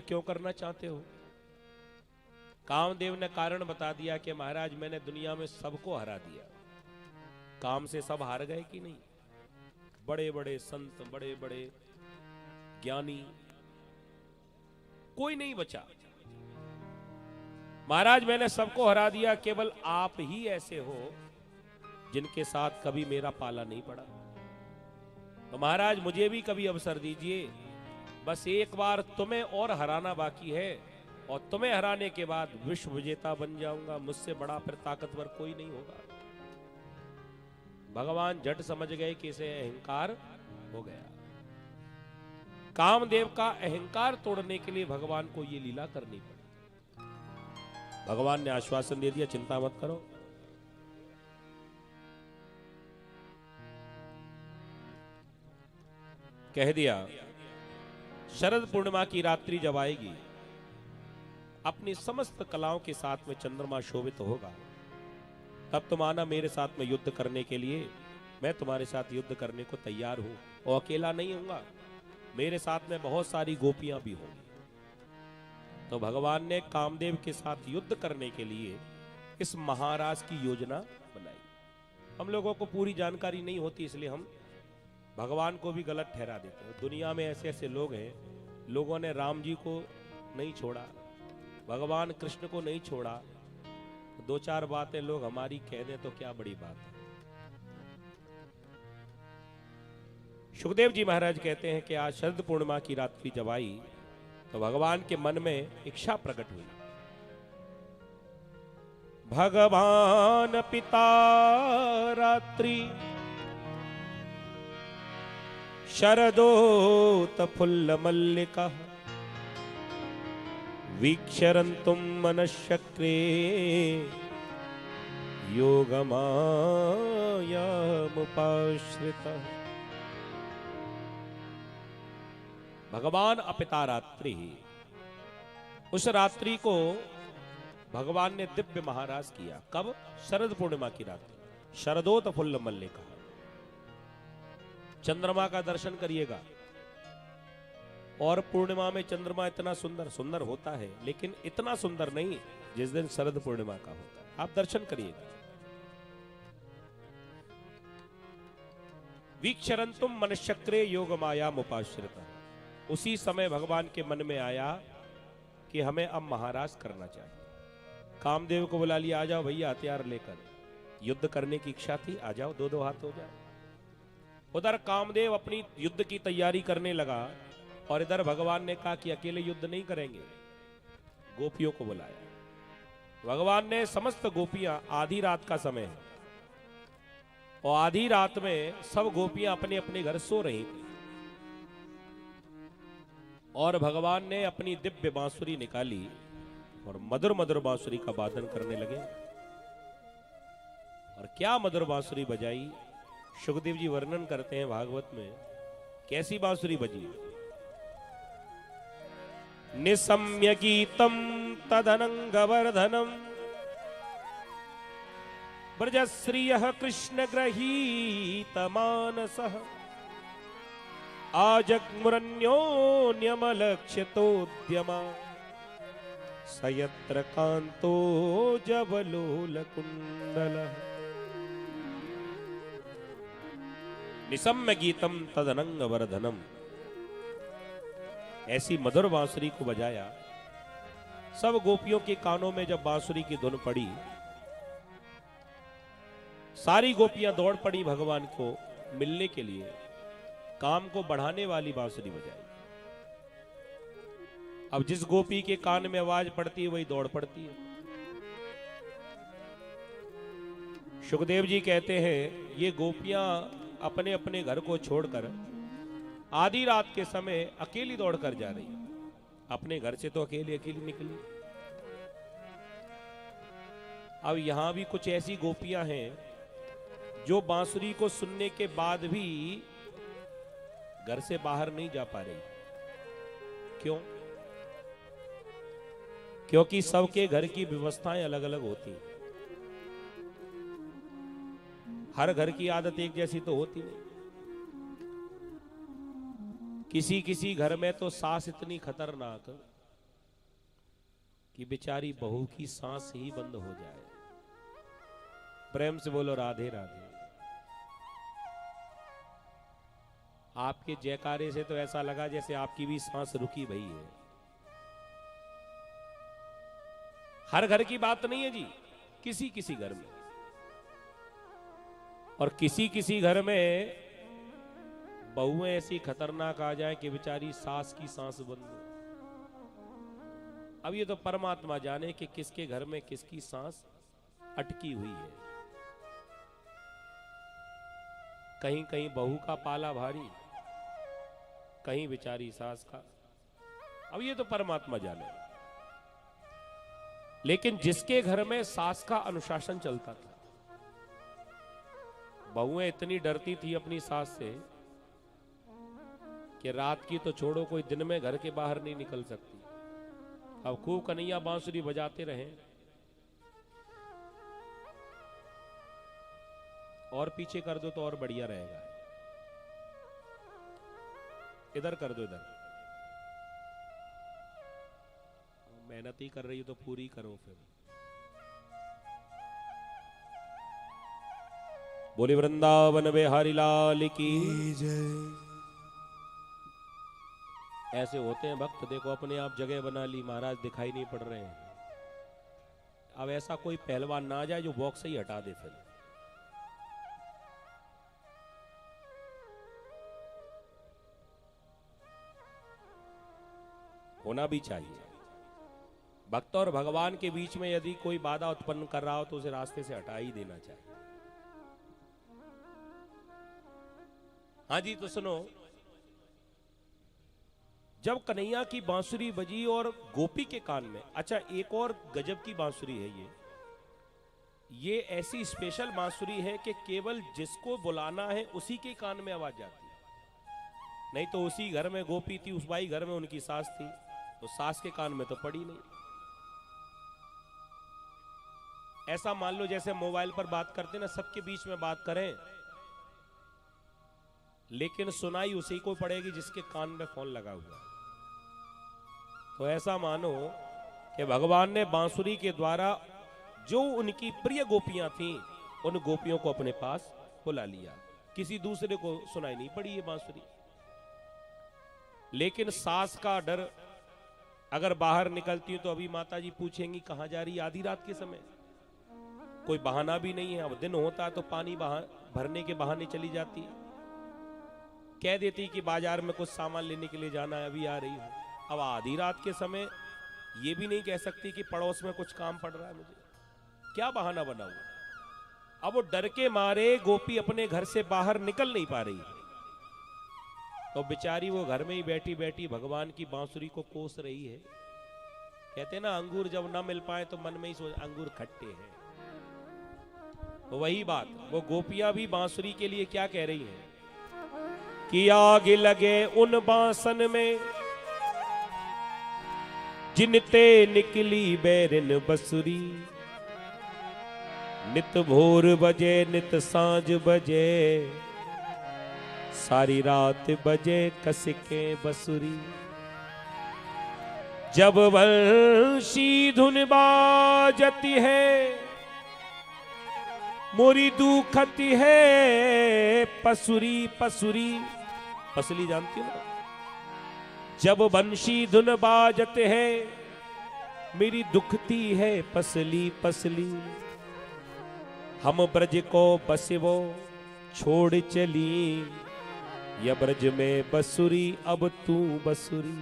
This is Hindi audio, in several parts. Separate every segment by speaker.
Speaker 1: क्यों करना चाहते हो? कामदेव ने कारण बता दिया कि महाराज मैंने दुनिया में सबको हरा दिया। काम से सब हार गए कि नहीं? बड़े बड़े संत, बड़े बड़े ज्ञानी, कोई नहीं बचा। महाराज मैंने सबको हरा दिया, केवल आप ही ऐसे हो जिनके साथ कभी मेरा पाला नहीं पड़ा। तो महाराज मुझे भी कभी अवसर दीजिए, बस एक बार तुम्हें और हराना बाकी है, और तुम्हें हराने के बाद विश्व विजेता बन जाऊंगा। मुझसे बड़ा फिर ताकतवर कोई नहीं होगा। भगवान झट समझ गए कि इसे अहंकार हो गया। कामदेव का अहंकार तोड़ने के लिए भगवान को यह लीला करनी पड़ी। भगवान ने आश्वासन दे दिया, चिंता मत करो, कह दिया शरद पूर्णिमा की रात्रि जब आएगी, अपनी समस्त कलाओं के साथ में चंद्रमा शोभित होगा, तब तुम आना मेरे साथ में युद्ध करने के लिए। मैं तुम्हारे साथ युद्ध करने को तैयार हूं, और अकेला नहीं हूंगा, मेरे साथ में बहुत सारी गोपियां भी होंगी। तो भगवान ने कामदेव के साथ युद्ध करने के लिए इस महाराज की योजना बनाई। हम लोगों को पूरी जानकारी नहीं होती, इसलिए हम भगवान को भी गलत ठहरा देते हैं। दुनिया में ऐसे ऐसे लोग हैं, लोगों ने राम जी को नहीं छोड़ा, भगवान कृष्ण को नहीं छोड़ा, दो चार बातें लोग हमारी कह दें तो क्या बड़ी बात है। सुखदेव जी महाराज कहते हैं कि आज शरद पूर्णिमा की रात्रि जब आई तो भगवान के मन में इच्छा प्रकट हुई। भगवान पिता रात्रि शरदोत फुल्ल मल्लिका वीक्षरन्तुम मनश्चक्रे योगमायामुपाश्रितः। भगवान अपिता रात्रि, उस रात्रि को भगवान ने दिव्य महाराज किया। कब? शरद पूर्णिमा की रात्रि। शरदोत फुल्ल मल्लिका, चंद्रमा का दर्शन करिएगा। और पूर्णिमा में चंद्रमा इतना सुंदर सुंदर होता है, लेकिन इतना सुंदर नहीं जिस दिन शरद पूर्णिमा का होता है। आप दर्शन करिएगा। वीक्षरन्तुम मनश्चक्रे योगमायामुपाश्रितः। उसी समय भगवान के मन में आया कि हमें अब महाराज करना चाहिए। कामदेव को बुला लिया, आ जाओ भैया हथियार लेकर, युद्ध करने की इच्छा थी, आ जाओ, दो दो हाथ हो जाए। उधर कामदेव अपनी युद्ध की तैयारी करने लगा, और इधर भगवान ने कहा कि अकेले युद्ध नहीं करेंगे, गोपियों को बुलाया। भगवान ने समस्त गोपियां, आधी रात का समय है, और आधी रात में सब गोपियां अपने अपने घर सो रही थी, और भगवान ने अपनी दिव्य बांसुरी निकाली और मधुर मधुर बांसुरी का वादन करने लगे। और क्या मधुर बांसुरी बजाई, सुखदेव जी वर्णन करते हैं भागवत में, कैसी बांसुरी बजी। निशम्य गीतम तदनंगवर्धनम ब्रजश्रियः कृष्ण गृहीत मानसः आजग्मुरन्योन्यमलक्ष्यतोद्यमा सयत्र कांतो जवलोलकुंडलः। निशम्य गीतम तदनंगवर्धनम, ऐसी मधुर बांसुरी को बजाया। सब गोपियों के कानों में जब बांसुरी की धुन पड़ी, सारी गोपियां दौड़ पड़ी भगवान को मिलने के लिए। काम को बढ़ाने वाली बांसुरी बजाई। अब जिस गोपी के कान में आवाज पड़ती है वही दौड़ पड़ती है। सुखदेव जी कहते हैं ये गोपियां अपने अपने घर को छोड़कर आधी रात के समय अकेली दौड़कर जा रही। अपने घर से तो अकेली अकेली निकली। अब यहां भी कुछ ऐसी गोपियां हैं जो बांसुरी को सुनने के बाद भी घर से बाहर नहीं जा पा रही। क्यों? क्योंकि सबके घर की व्यवस्थाएं अलग अलग होती हैं। हर घर की आदत एक जैसी तो होती नहीं। किसी किसी घर में तो सास इतनी खतरनाक कि बेचारी बहू की सांस ही बंद हो जाए। प्रेम से बोलो राधे राधे। आपके जयकारे से तो ऐसा लगा जैसे आपकी भी सांस रुकी भई है। हर घर की बात नहीं है जी, किसी किसी घर में, और किसी किसी घर में बहुएं ऐसी खतरनाक आ जाए कि बेचारी सास की सांस बंद हो। अब ये तो परमात्मा जाने कि किसके घर में किसकी सांस अटकी हुई है। कहीं कहीं बहू का पाला भारी, कहीं बेचारी सास का। अब ये तो परमात्मा जाने। लेकिन जिसके घर में सास का अनुशासन चलता था, बहुएं इतनी डरती थी अपनी सास से कि रात की तो छोड़ो, कोई दिन में घर के बाहर नहीं निकल सकती। अब खूब कन्हैया बांसुरी बजाते रहे और पीछे कर दो तो और बढ़िया रहेगा। इधर कर दो, इधर मेहनत ही कर रही हो तो पूरी करो फिर। बोले वृंदावन बिहारी लाल की जय। ऐसे होते हैं भक्त, देखो अपने आप जगह बना ली, महाराज दिखाई नहीं पड़ रहे हैं। अब ऐसा कोई पहलवान ना आ जाए जो बॉक्स ही हटा दे। फिर होना भी चाहिए। भक्त और भगवान के बीच में यदि कोई बाधा उत्पन्न कर रहा हो तो उसे रास्ते से हटा ही देना चाहिए। हाँ जी, तो सुनो, जब कन्हैया की बांसुरी बजी और गोपी के कान में, अच्छा एक और गजब की बांसुरी है ये ऐसी स्पेशल बांसुरी है कि केवल जिसको बुलाना है उसी के कान में आवाज जाती है। नहीं तो उसी घर में गोपी थी, उस बाई घर में उनकी सास थी, तो सास के कान में तो पड़ी नहीं। ऐसा मान लो जैसे मोबाइल पर बात करते ना, सबके बीच में बात करें, लेकिन सुनाई उसी को पड़ेगी जिसके कान में फोन लगा हुआ है। तो ऐसा मानो कि भगवान ने बांसुरी के द्वारा जो उनकी प्रिय गोपियां थीं, उन गोपियों को अपने पास बुला लिया। किसी दूसरे को सुनाई नहीं पड़ी ये बांसुरी। लेकिन सास का डर, अगर बाहर निकलती है तो अभी माता जी पूछेंगी कहां जा रही है आधी रात के समय। कोई बहाना भी नहीं है। अब दिन होता है तो पानी भरने के बहाने चली जाती है, कह देती कि बाजार में कुछ सामान लेने के लिए जाना है, अभी आ रही हूं। अब आधी रात के समय ये भी नहीं कह सकती कि पड़ोस में कुछ काम पड़ रहा है मुझे, क्या बहाना बनाऊं। अब वो डर के मारे गोपी अपने घर से बाहर निकल नहीं पा रही, तो बेचारी वो घर में ही बैठी बैठी भगवान की बांसुरी को कोस रही है। कहते ना अंगूर जब ना मिल पाए तो मन में ही सोच अंगूर खट्टे हैं। तो वही बात, वो गोपियां भी बांसुरी के लिए क्या कह रही हैं कि आग लगे उन बांसन में जिनते निकली बैरिन बसुरी। नित भोर बजे नित सांझ बजे, सारी रात बजे कसके बसुरी। जब वंशी धुन बाजती है मोरी दुखती है पसुरी। पसुरी पसली जानती हो ना? जब बंशी धुन बाजते है मेरी दुखती है पसली पसली। हम ब्रज को बसवो छोड़ चली, या ब्रज में बसुरी अब तू बसुरी।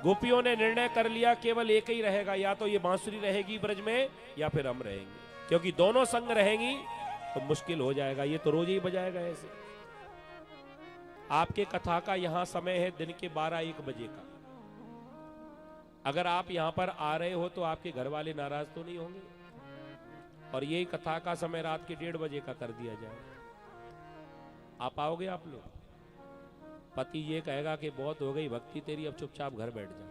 Speaker 1: गोपियों ने निर्णय कर लिया केवल एक ही रहेगा, या तो ये बांसुरी रहेगी ब्रज में या फिर हम रहेंगे, क्योंकि दोनों संग रहेंगी तो मुश्किल हो जाएगा। ये तो रोज ही बजाएगा ऐसे। आपके कथा का यहां समय है दिन के 12-1 बजे का। अगर आप यहां पर आ रहे हो तो आपके घर वाले नाराज तो नहीं होंगे? और यही कथा का समय रात के 1:30 बजे का कर दिया जाए, आप आओगे? आप लोग? पति ये कहेगा कि बहुत हो गई भक्ति तेरी, अब चुपचाप घर बैठ जा।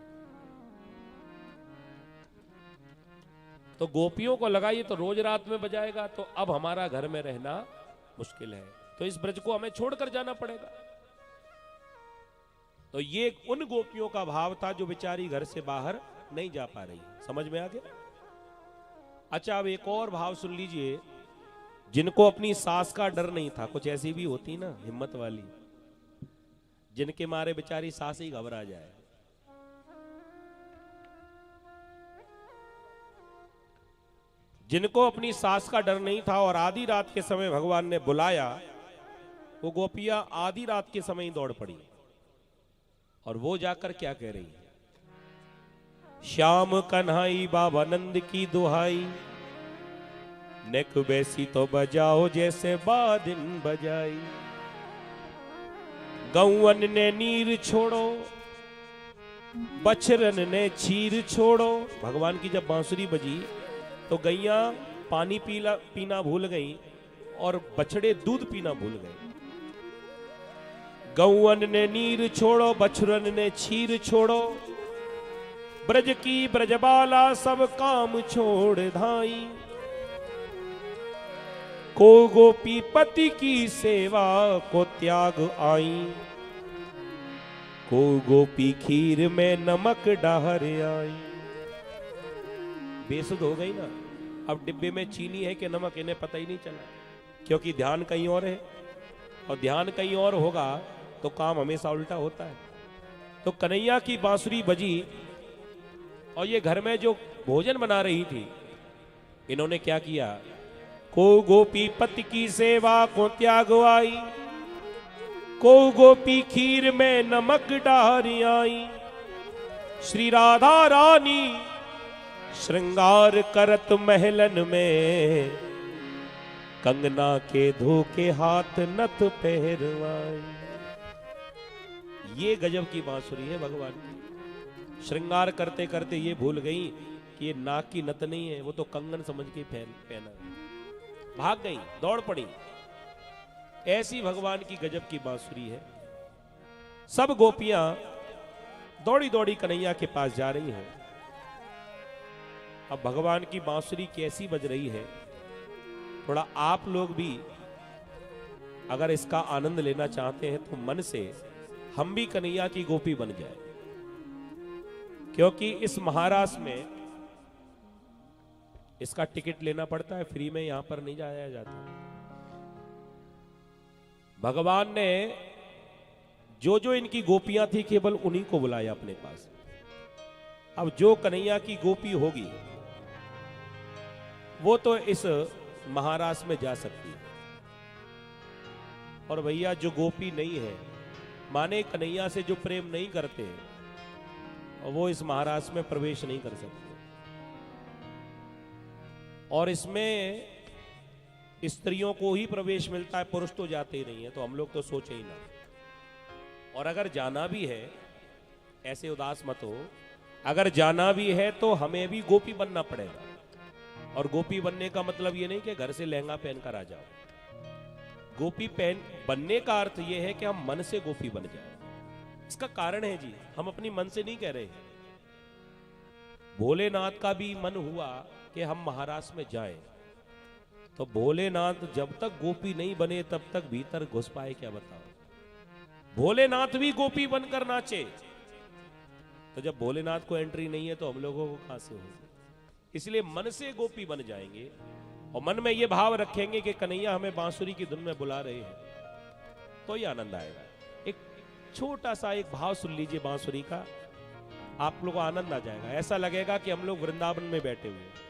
Speaker 1: तो गोपियों को लगा ये तो रोज रात में बजाएगा, तो अब हमारा घर में रहना मुश्किल है, तो इस ब्रज को हमें छोड़कर जाना पड़ेगा। तो ये उन गोपियों का भाव था जो बेचारी घर से बाहर नहीं जा पा रही। समझ में आ गया? अच्छा, अब एक और भाव सुन लीजिए। जिनको अपनी सास का डर नहीं था, कुछ ऐसी भी होती ना हिम्मत वाली, जिनके मारे बेचारी सास ही घबरा जाए। जिनको अपनी सास का डर नहीं था और आधी रात के समय भगवान ने बुलाया, वो गोपियां आधी रात के समय ही दौड़ पड़ी। और वो जाकर क्या कह रही है? श्याम कन्हाई बाबा नंद की दुहाई, नेक बैसी तो बजाओ जैसे बादिन बजाई। गौवन ने नीर छोड़ो, बछरन ने चीर छोड़ो। भगवान की जब बांसुरी बजी तो गैया पानी पीना भूल गई और बछड़े दूध पीना भूल गए। गौवन ने नीर छोड़ो, बछरन ने चीर छोड़ो। ब्रज की ब्रजबाला सब काम छोड़ धाई। को गोपी पति की सेवा को त्याग आई। को गोपी खीर में नमक डाहर आई। बेसुध हो गई ना। अब डिब्बे में चीनी है कि नमक, इन्हें पता ही नहीं चला, क्योंकि ध्यान कहीं और है। और ध्यान कहीं और होगा तो काम हमेशा उल्टा होता है। तो कन्हैया की बांसुरी बजी और ये घर में जो भोजन बना रही थी, इन्होंने क्या किया? को गोपी पति की सेवा को त्याग आई। को गोपी खीर में नमक डारी आई। श्री राधा रानी श्रृंगार करत महलन में, कंगना के धोके हाथ नथ पहरवाई। ये गजब की बांसुरी है भगवान की। श्रृंगार करते करते ये भूल गई कि ये नाक की नथ नहीं है, वो तो कंगन समझ के पहना। भाग गई, दौड़ पड़ी। ऐसी भगवान की गजब की बांसुरी है। सब गोपियां दौड़ी दौड़ी कन्हैया के पास जा रही हैं। अब भगवान की बांसुरी कैसी बज रही है, थोड़ा आप लोग भी अगर इसका आनंद लेना चाहते हैं तो मन से हम भी कन्हैया की गोपी बन जाए। क्योंकि इस महाराष्ट्र में इसका टिकट लेना पड़ता है, फ्री में यहां पर नहीं जाया जाता। भगवान ने जो जो इनकी गोपियां थी केवल उन्हीं को बुलाया अपने पास। अब जो कन्हैया की गोपी होगी वो तो इस महाराष्ट्र में जा सकती है। और भैया जो गोपी नहीं है, माने कन्हैया से जो प्रेम नहीं करते हैं, वो इस महाराष्ट्र में प्रवेश नहीं कर सकते। और इसमें स्त्रियों को ही प्रवेश मिलता है, पुरुष तो जाते ही नहीं है। तो हम लोग तो सोचे ही ना। और अगर जाना भी है, ऐसे उदास मत हो, अगर जाना भी है तो हमें भी गोपी बनना पड़ेगा। और गोपी बनने का मतलब ये नहीं कि घर से लहंगा पहनकर आ जाओ। गोपी बनने का अर्थ ये है कि हम मन से गोपी बन जाए। इसका कारण है जी, हम अपनी मन से नहीं कह रहे। भोलेनाथ का भी मन हुआ कि हम महाराष्ट्र में जाएं, तो भोलेनाथ जब तक गोपी नहीं बने तब तक भीतर घुस पाए क्या बताओ। भोलेनाथ भी गोपी बनकर नाचे, तो जब भोलेनाथ को एंट्री नहीं है तो हम लोगों को कहां से होगी। इसलिए मन से गोपी बन जाएंगे और मन में ये भाव रखेंगे कि कन्हैया हमें बांसुरी की धुन में बुला रहे हैं, तो ये आनंद आएगा। एक छोटा सा एक भाव सुन लीजिए बांसुरी का, आप लोगों को आनंद आ जाएगा। ऐसा लगेगा कि हम लोग वृंदावन में बैठे हुए हैं।